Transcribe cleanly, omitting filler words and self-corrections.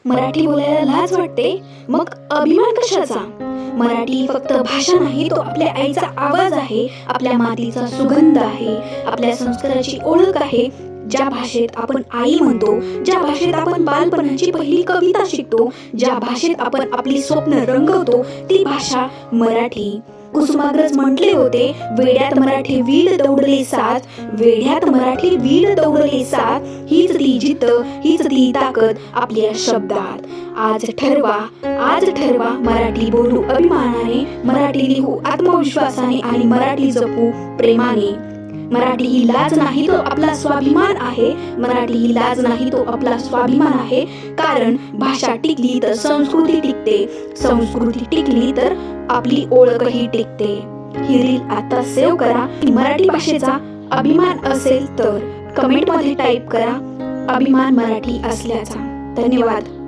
मराठी बोलायला लाज वाटते, मग अभिमान कशाचा? मराठी फक्त भाषा नाही, तो आपल्या आईचा आवाज आहे, आपल्या मातीचा सुगंध आहे, आपल्या संस्काराची ओळख आहे. ज्या भाषेत आपण आई म्हणतो, ज्या भाषेत आपण बालपणाची पहिली कविता शिकतो, ज्या भाषेत आपण आपली स्वप्न रंगवतो, ती भाषा मराठी. कुसुमाग्रज म्हटले होते, वेड्यात मराठी वीड दौडले साथ, वेड्यात मराठी वीड दौडले साथ. हीच ती जिद्द, हीच ती ताकद आपल्या शब्दात. आज ठरवा मराठी बोलू अभिमानाने, मराठी लिहू आत्मविश्वासाने आणि मराठी जपू प्रेमाने. मराठी ही लाज नाही, तो आपला स्वाभिमान आहे. मराठी ही लाज नाही, तो आपला स्वाभिमान आहे. कारण भाषा टिकली तर संस्कृती टिकते, संस्कृती टिकली तर आपली ओळखही टिकते. ही रील आता सेव्ह करा. मराठी भाषेचा अभिमान असेल तर कमेंट मध्ये टाईप करा, अभिमान मराठी असल्याचा. धन्यवाद.